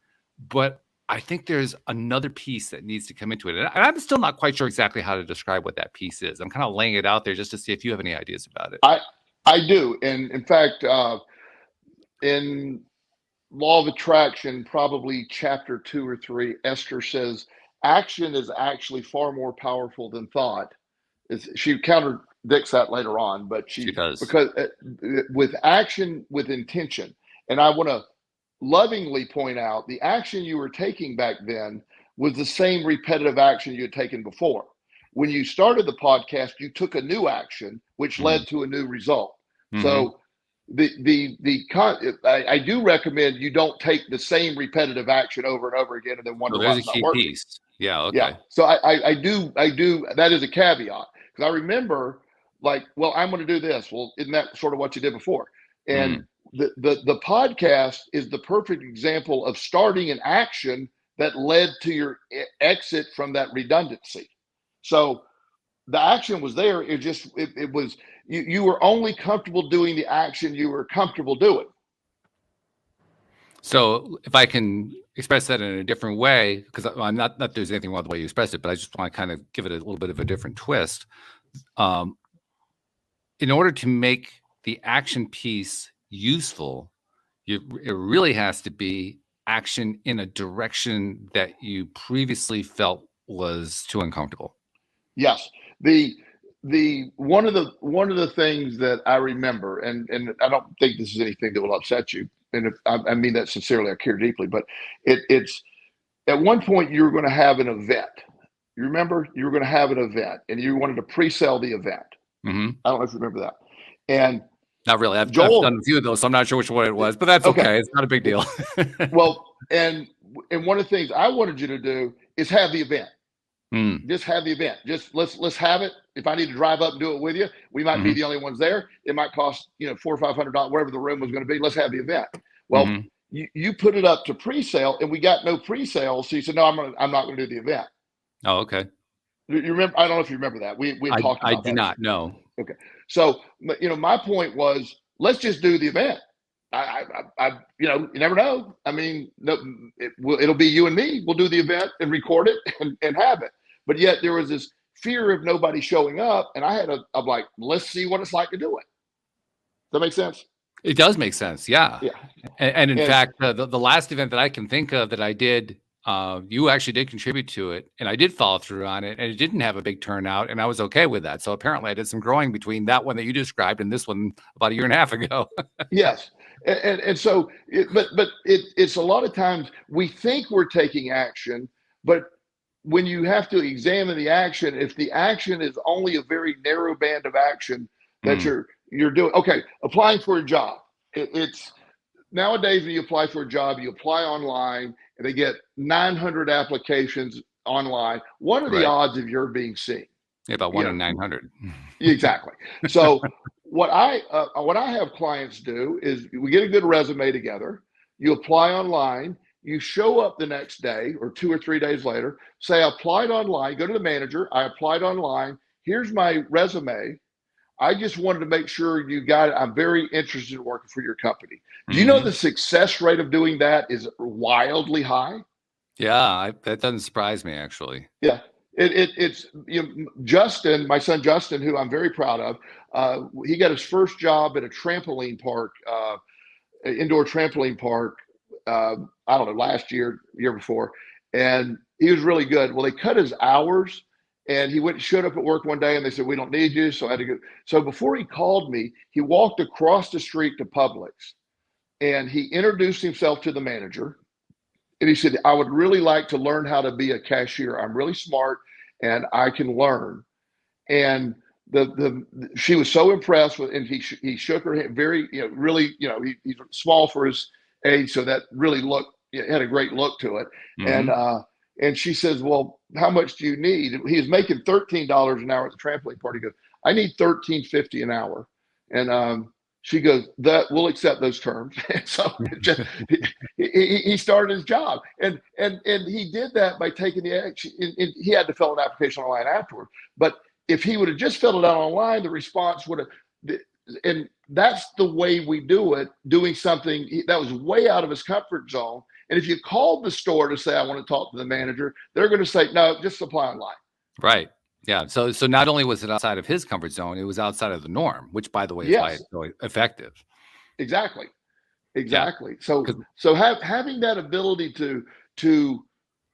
but I think there's another piece that needs to come into it. And I'm still not quite sure exactly how to describe what that piece is. I'm kind of laying it out there just to see if you have any ideas about it. I do. And in fact, in Law of Attraction, probably chapter 2 or 3, Esther says, action is actually far more powerful than thought. She contradicts that later on, but she does. Because with action, with intention. And I want to lovingly point out, the action you were taking back then was the same repetitive action you had taken before. When you started the podcast, you took a new action, which led to a new result. Mm-hmm. So I do recommend you don't take the same repetitive action over and over again and then wonder why it's not working. Piece. Yeah. Okay. Yeah. So I do. That is a caveat, because I remember, like, well, I'm going to do this. Well, isn't that sort of what you did before? And the podcast is the perfect example of starting an action that led to your exit from that redundancy. So the action was there. It was, you were only comfortable doing the action you were comfortable doing. So if I can express that in a different way, because I'm not that there's anything wrong with the way you expressed it, but I just want to kind of give it a little bit of a different twist. In order to make the action piece useful, it really has to be action in a direction that you previously felt was too uncomfortable. Yes. The one of the things that I remember, and I don't think this is anything that will upset you, and if I mean that sincerely, I care deeply, but it's at one point you were going to have an event. You remember you were going to have an event, and you wanted to pre-sell the event. Mm-hmm. I don't know if you remember that. And not really. I've done a few of those, so I'm not sure which one it was, but that's okay. It's not a big deal. Well, and one of the things I wanted you to do is have the event. Just have the event. Just let's have it, if I need to drive up and do it with you, we might be Mhm. the only ones there. It might cost, $400 or $500, whatever the room was going to be. Let's have the event. Well, Mhm. you put it up to pre-sale, and we got no pre-sale. So you said, no, I'm not going to do the event. Oh, okay. You remember? I don't know if you remember that. We had talked I about do that. not know. Okay. So, my point was, let's just do the event. You never know. I mean, no, it'll be you and me. We'll do the event and record it and have it. But yet there was this fear of nobody showing up, and I'm like, let's see what it's like to do it. Does that make sense? It does make sense. Yeah. Yeah. And in And fact, the last event that I can think of that I did, you actually did contribute to it, and I did follow through on it, and it didn't have a big turnout, and I was okay with that. So apparently, I did some growing between that one that you described and this one about a year and a half ago. yes. And so, it's a lot of times we think we're taking action, but when you have to examine the action, if the action is only a very narrow band of action that Mm. you're doing, okay, applying for a job. It's nowadays when you apply for a job, you apply online and they get 900 applications online. What are the Right. odds of your being seen? Yeah, about You 1 know, in 900. exactly. So what I have clients do is we get a good resume together. You apply online. You show up the next day or 2 or 3 days later. Say I applied online. Go to the manager. I applied online. Here's my resume. I just wanted to make sure you got it. I'm very interested in working for your company. Do you know Mhm. the success rate of doing that is wildly high? Yeah, that doesn't surprise me, actually. Yeah. It's Justin, my son Justin, who I'm very proud of. He got his first job at a trampoline park, indoor trampoline park. I don't know, last year, year before, and he was really good. Well, they cut his hours, and he showed up at work one day, and they said we don't need you. So I had to go. So before he called me, he walked across the street to Publix, and he introduced himself to the manager. And he said, I would really like to learn how to be a cashier. I'm really smart and I can learn. And she was so impressed with, and he shook her hand very, really, he's small for his age. So that really had a great look to it. Mhm. And she says, well, how much do you need? He was making $13 an hour at the trampoline park. He goes, I need $13.50 an hour. And she goes, that we'll accept those terms. And so he started his job, and he did that by taking the action. And he had to fill an application online afterward. But if he would have just filled it out online, the response would have. And that's the way we do it. Doing something that was way out of his comfort zone. And if you called the store to say, I want to talk to the manager, they're going to say, no, just apply online. Right. Yeah. So not only was it outside of his comfort zone, it was outside of the norm, which, by the way, is why Yes, it's so effective. exactly. Yeah. So having that ability to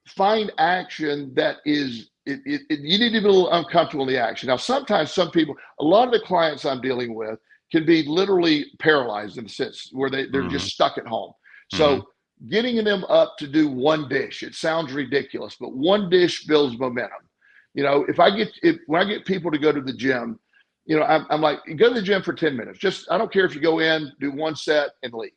find action that is you need to be a little uncomfortable in the action. Now, sometimes a lot of the clients I'm dealing with can be literally paralyzed in the sense where they're Mhm. just stuck at home. Mhm. So getting them up to do one dish, it sounds ridiculous, but one dish builds momentum. When I get people to go to the gym, I'm like, go to the gym for 10 minutes. I don't care if you go in, do one set and leave.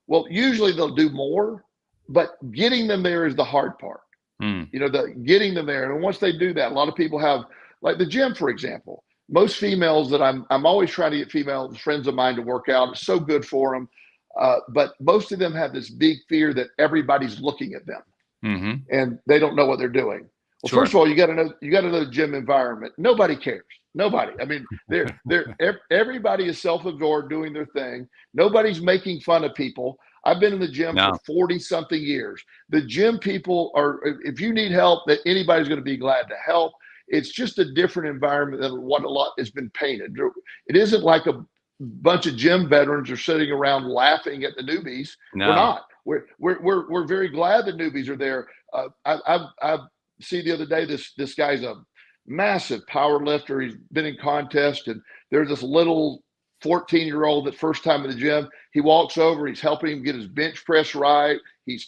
Well, usually they'll do more, but getting them there is the hard part. Mm. Getting them there. And once they do that, a lot of people have, like the gym, for example. Most females that I'm always trying to get female friends of mine to work out. It's so good for them. But most of them have this big fear that everybody's looking at them, Mm-hmm. and they don't know what they're doing. Well, Sure. first of all, you got to know the gym environment. Nobody cares. Nobody. I mean, everybody is self-absorbed doing their thing. Nobody's making fun of people. I've been in the gym No. for 40 something years. The gym people if you need help, that anybody's going to be glad to help. It's just a different environment than what a lot has been painted. It isn't like a bunch of gym veterans are sitting around laughing at the newbies. No. We're not. We're very glad the newbies are there. I see the other day this guy's a massive power lifter. He's been in contests, and there's this little 14-year-old that first time in the gym. He walks over, he's helping him get his bench press right. He's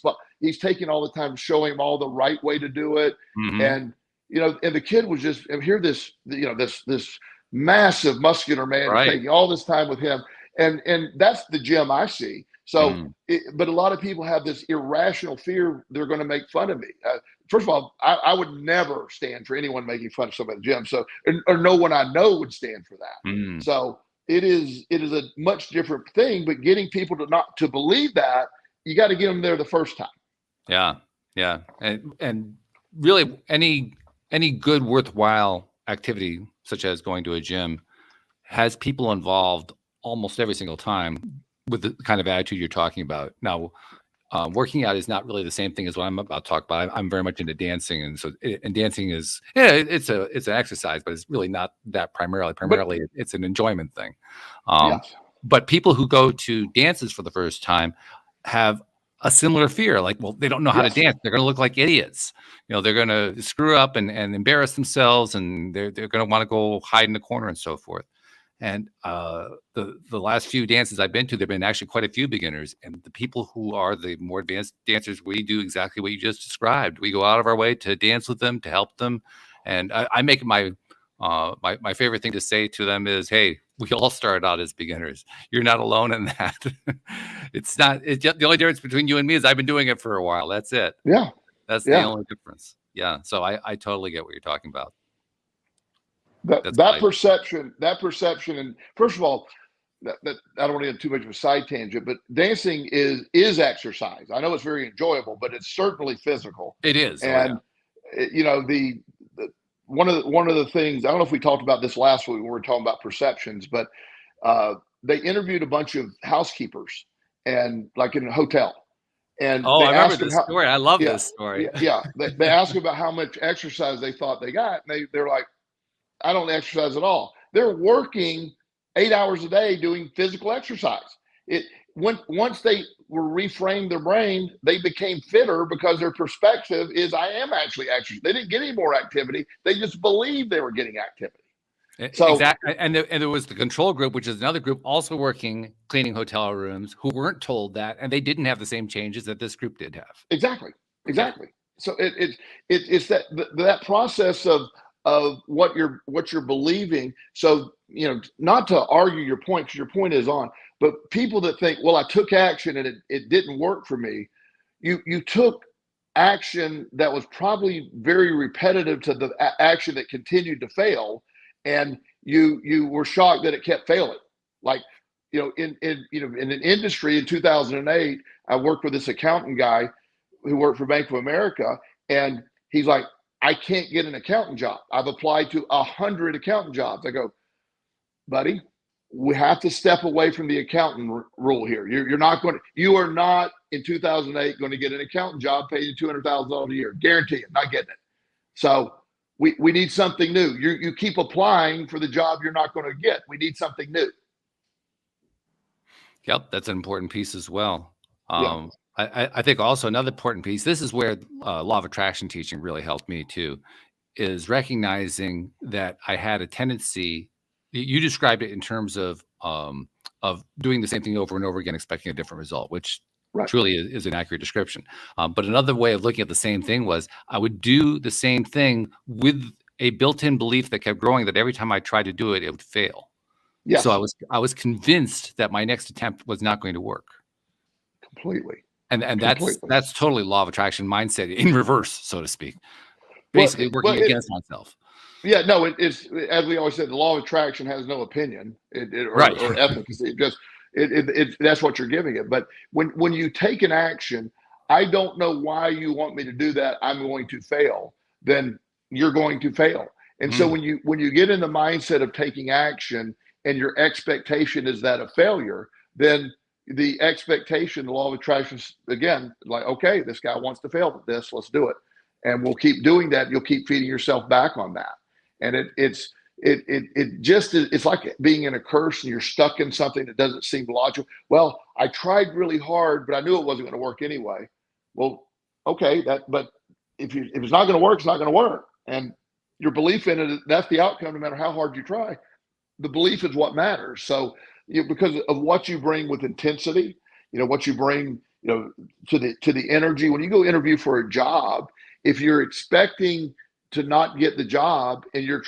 taking all the time to show him all the right way to do it. Mm-hmm. And and the kid was just, and here this massive muscular man Right. taking all this time with him. And that's the gym I see. So, but a lot of people have this irrational fear they're going to make fun of me. first of all, I would never stand for anyone making fun of somebody at the gym. So, or no one I know would stand for that. Mm. So it is a much different thing, but getting people to believe that, you got to get them there the first time. Yeah. Yeah. And really any good worthwhile activity, such as going to a gym, has people involved almost every single time with the kind of attitude you're talking about. Now, working out is not really the same thing as what I'm about to talk about. I'm very much into dancing, and dancing is it's an exercise, but it's really not that primarily. Primarily, it's an enjoyment thing. Yes. But people who go to dances for the first time have a similar fear. Like, well, they don't know how to dance. They're going to look like idiots. They're going to screw up and embarrass themselves, and they're going to want to go hide in the corner and so forth. And the last few dances I've been to, there've been actually quite a few beginners, and the people who are the more advanced dancers, we do exactly what you just described. We go out of our way to dance with them, to help them, and I make it my favorite thing to say to them is, "Hey, we all started out as beginners. You're not alone in that." It's not. It's just, the only difference between you and me is I've been doing it for a while. That's it. Yeah, that's the only difference. Yeah. So I totally get what you're talking about. That perception, and first of all, that I don't want to get too much of a side tangent, but dancing is exercise. I know it's very enjoyable, but it's certainly physical. It is. And one of the things, I don't know if we talked about this last week when we were talking about perceptions, but they interviewed a bunch of housekeepers and like in a hotel. And I remember this story. I love this story. Yeah. They asked about how much exercise they thought they got. And they're like, I don't exercise at all. They're working 8 hours a day doing physical exercise. Once they were reframed their brain, they became fitter because their perspective is, I am actually exercising. They didn't get any more activity. They just believed they were getting activity. So, exactly. And there was the control group, which is another group also working, cleaning hotel rooms, who weren't told that, and they didn't have the same changes that this group did have. Exactly. So it's that process of what you're believing. So, not to argue your point, because your point is on, but people that think, well, I took action and it didn't work for me. You took action that was probably very repetitive to the action that continued to fail. And you were shocked that it kept failing. Like, in an industry in 2008, I worked with this accountant guy who worked for Bank of America, and he's like, I can't get an accountant job. I've applied to 100 accountant jobs. I go, buddy, we have to step away from the accountant rule here. You are not in 2008 going to get an accountant job paying you $200,000 a year. Guarantee it, not getting it. So we need something new. You keep applying for the job you're not going to get. We need something new. Yep, that's an important piece as well. I think also another important piece, this is where law of attraction teaching really helped me too, is recognizing that I had a tendency, you described it in terms of doing the same thing over and over again, expecting a different result, which truly is an accurate description. But another way of looking at the same thing was I would do the same thing with a built-in belief that kept growing, that every time I tried to do it, it would fail. Yes. So I was convinced that my next attempt was not going to work. Completely. And that's totally law of attraction mindset in reverse, so to speak. Basically working against myself. Yeah, no, it's, as we always said, the law of attraction has no opinion or efficacy. That's what you're giving it. But when you take an action, I don't know why you want me to do that, I'm going to fail, then you're going to fail. And so when you get in the mindset of taking action and your expectation is that of failure, then the expectation, the law of attraction, again, like, okay, this guy wants to fail at this, let's do it. And we'll keep doing that. You'll keep feeding yourself back on that. And it's like being in a curse and you're stuck in something that doesn't seem logical. Well, I tried really hard, but I knew it wasn't going to work anyway. Well, okay, but if it's not going to work, it's not going to work. And your belief in it, that's the outcome, no matter how hard you try. The belief is what matters. So because of what you bring with intensity, what you bring, to the energy, when you go interview for a job, if you're expecting to not get the job and you're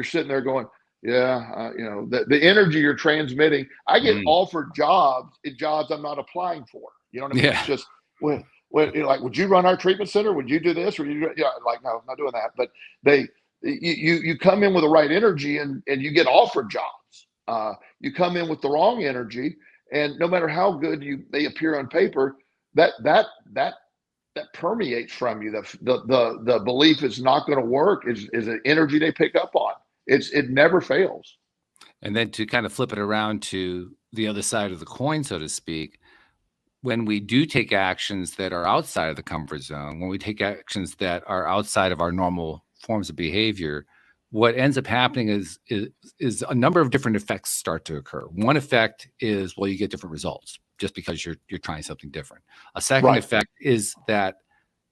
sitting there going, the energy you're transmitting, I get offered jobs in jobs I'm not applying for. You know what I mean? It's just, well, when like, would you run our treatment center? Would you do this? Or you, yeah, like, no, I'm not doing that. But you come in with the right energy and you get offered jobs. You come in with the wrong energy, and no matter how good you may appear on paper, that permeates from you. The belief is not going to work is an energy they pick up on. It never fails. And then to kind of flip it around to the other side of the coin, so to speak, when we do take actions that are outside of the comfort zone, when we take actions that are outside of our normal forms of behavior, what ends up happening is a number of different effects start to occur. One effect is, well, you get different results just because you're trying something different. A second effect is that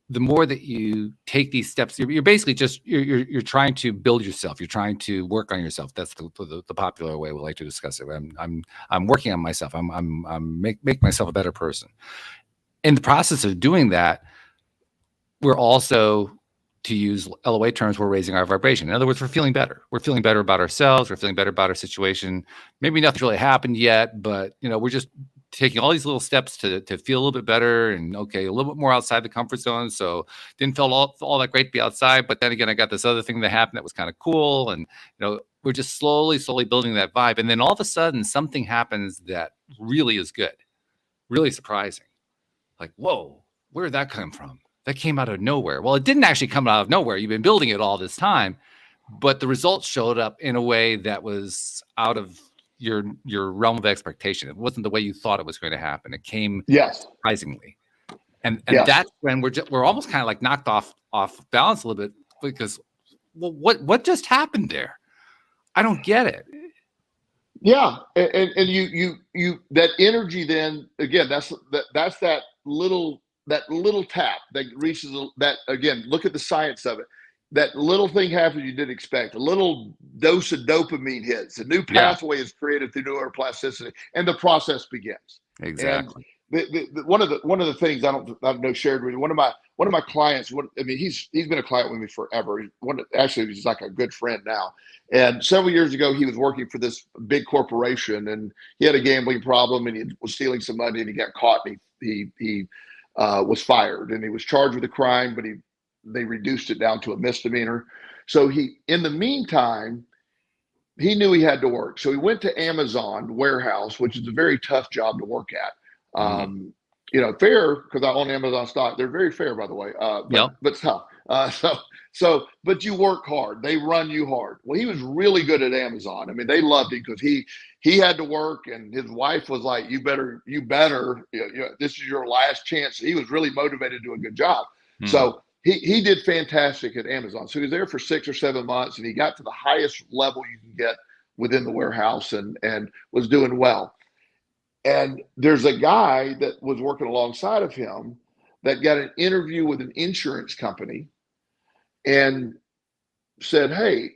the more that you take these steps, you're basically just you're trying to build yourself. You're trying to work on yourself. That's the popular way we like to discuss it. I'm working on myself. I'm make myself a better person. In the process of doing that, we're also, to use LOA terms, we're raising our vibration. In other words, we're feeling better. We're feeling better about ourselves. We're feeling better about our situation. Maybe nothing's really happened yet, but we're just taking all these little steps to feel a little bit better and a little bit more outside the comfort zone. So didn't feel all that great to be outside, but then again, I got this other thing that happened that was kind of cool. And, we're just slowly building that vibe. And then all of a sudden something happens that really is good, really surprising. Like, whoa, where did that come from? That came out of nowhere. Well, it didn't actually come out of nowhere. You've been building it all this time, but the results showed up in a way that was out of your realm of expectation. It wasn't the way you thought it was going to happen. It came surprisingly, and that's when we're almost kind of like knocked off balance a little bit, because, well, what just happened there? I don't get it. Yeah, and you that energy, then again, that's that little tap that reaches that, again, look at the science of it. That little thing happens you didn't expect. A little dose of dopamine hits. A new pathway is created through neuroplasticity, and the process begins. Exactly. And one of the things I don't know shared with you. One of my clients. He's been a client with me forever. Actually, he's like a good friend now. And several years ago, he was working for this big corporation, and he had a gambling problem, and he was stealing some money, and he got caught. And he was fired, and he was charged with a crime, but they reduced it down to a misdemeanor. So in the meantime, he knew he had to work. So he went to Amazon warehouse, which is a very tough job to work at. Fair, because I own Amazon stock. They're very fair, by the way. But tough. But you work hard. They run you hard. Well, he was really good at Amazon. They loved him because he had to work, and his wife was like, you better, this is your last chance. He was really motivated to do a good job. So he did fantastic at Amazon. So he was there for 6 or 7 months, and he got to the highest level you can get within the warehouse, and was doing well. And there's a guy that was working alongside of him that got an interview with an insurance company and said, hey,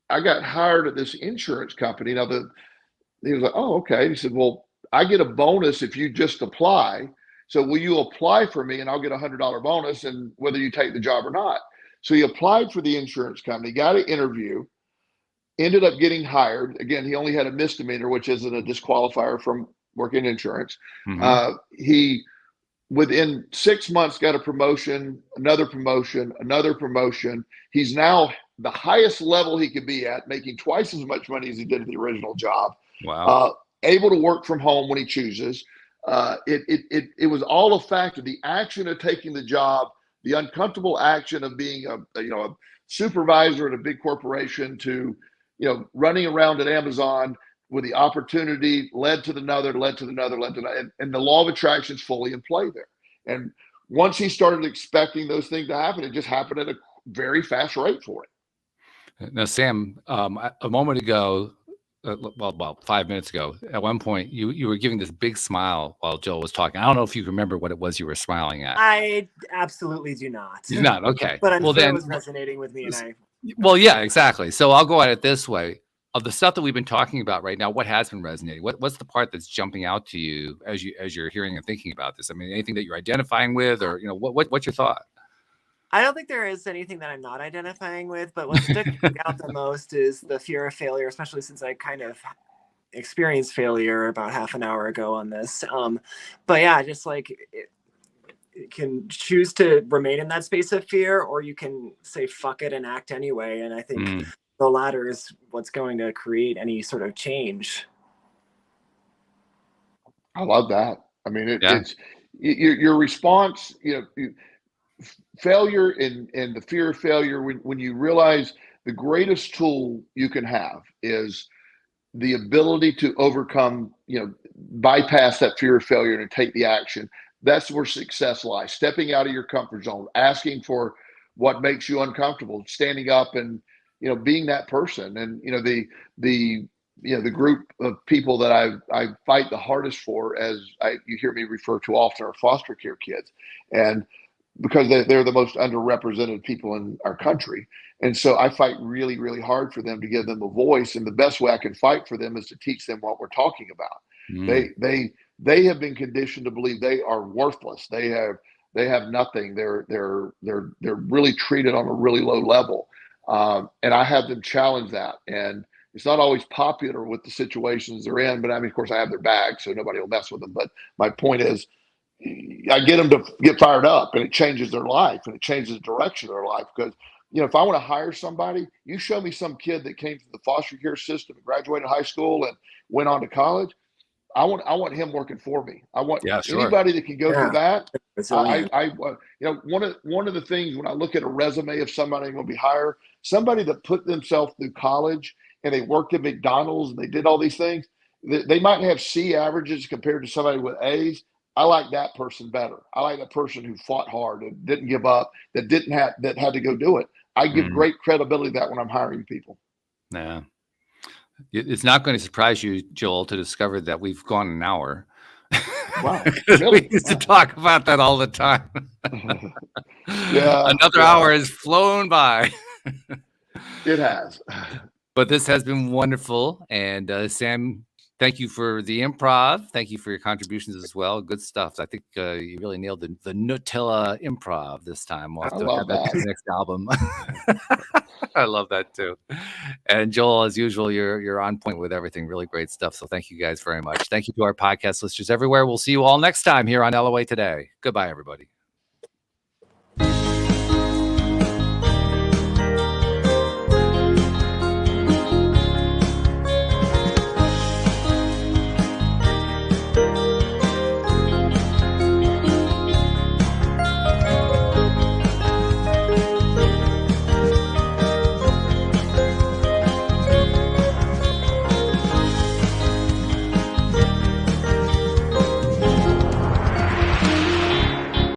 I got hired at this insurance company. Now, he was like, oh, okay. He said, well, I get a bonus if you just apply. So will you apply for me, and I'll get $100 bonus, and whether you take the job or not. So he applied for the insurance company, got an interview, ended up getting hired. Again, he only had a misdemeanor, which isn't a disqualifier from working insurance. He, within 6 months, got a promotion, another promotion, another promotion. He's now the highest level he could be at, making twice as much money as he did at the original job. Wow. Able to work from home when he chooses. It was all a factor. The action of taking the job, the uncomfortable action of being a supervisor at a big corporation, to running around at Amazon, with the opportunity led to another, and the law of attraction is fully in play there. And once he started expecting those things to happen, it just happened at a very fast rate for him. Now, Sam, a moment ago, about 5 minutes ago, at one point, you were giving this big smile while Joel was talking. I don't know if you remember what it was you were smiling at. I absolutely do not. You're not? Okay. But I'm sure it was resonating with me. Well, yeah, exactly. So I'll go at it this way. Of the stuff that we've been talking about right now, what has been resonating? What's the part that's jumping out to you as you're hearing and thinking about this? Anything that you're identifying with, or what's your thought? I don't think there is anything that I'm not identifying with, but what's sticking out the most is the fear of failure, especially since I kind of experienced failure about half an hour ago on this. But yeah, just like can choose to remain in that space of fear, or you can say fuck it and act anyway. And I think the latter is what's going to create any sort of change. I love that. I mean, Yeah. it's your response, failure and the fear of failure, when you realize the greatest tool you can have is the ability to overcome, bypass that fear of failure and take the action. That's where success lies. Stepping out of your comfort zone, asking for what makes you uncomfortable, standing up and, being that person. And, the group of people that I fight the hardest for, you hear me refer to often, are foster care kids. And because they're the most underrepresented people in our country. And so I fight really, really hard for them to give them a voice. And the best way I can fight for them is to teach them what we're talking about. They have been conditioned to believe they are worthless. They have nothing. They're really treated on a really low level. And I have them challenge that. And it's not always popular with the situations they're in, but I mean, of course I have their back, so nobody will mess with them. But my point is, I get them to get fired up, and it changes their life, and it changes the direction of their life. Because, if I want to hire somebody, you show me some kid that came through the foster care system and graduated high school and went on to college. I want him working for me. I want anybody that can go through that. One of the things when I look at a resume of somebody I'm going to be hired, somebody that put themselves through college and they worked at McDonald's and they did all these things, they might have C averages compared to somebody with A's. I like that person better. I like that person who fought hard and didn't give up, that had to go do it. I give great credibility to that when I'm hiring people. Yeah. It's not going to surprise you, Joel, to discover that we've gone an hour. Wow. Really? We used to talk about that all the time. Another hour has flown by. It has. But this has been wonderful. And Sam, thank you for the improv. Thank you for your contributions as well. Good stuff. I think you really nailed the Nutella Improv this time. We'll have to have that in the next album. I love that too. And Joel, as usual, you're on point with everything. Really great stuff. So thank you guys very much. Thank you to our podcast listeners everywhere. We'll see you all next time here on LOA Today. Goodbye, everybody.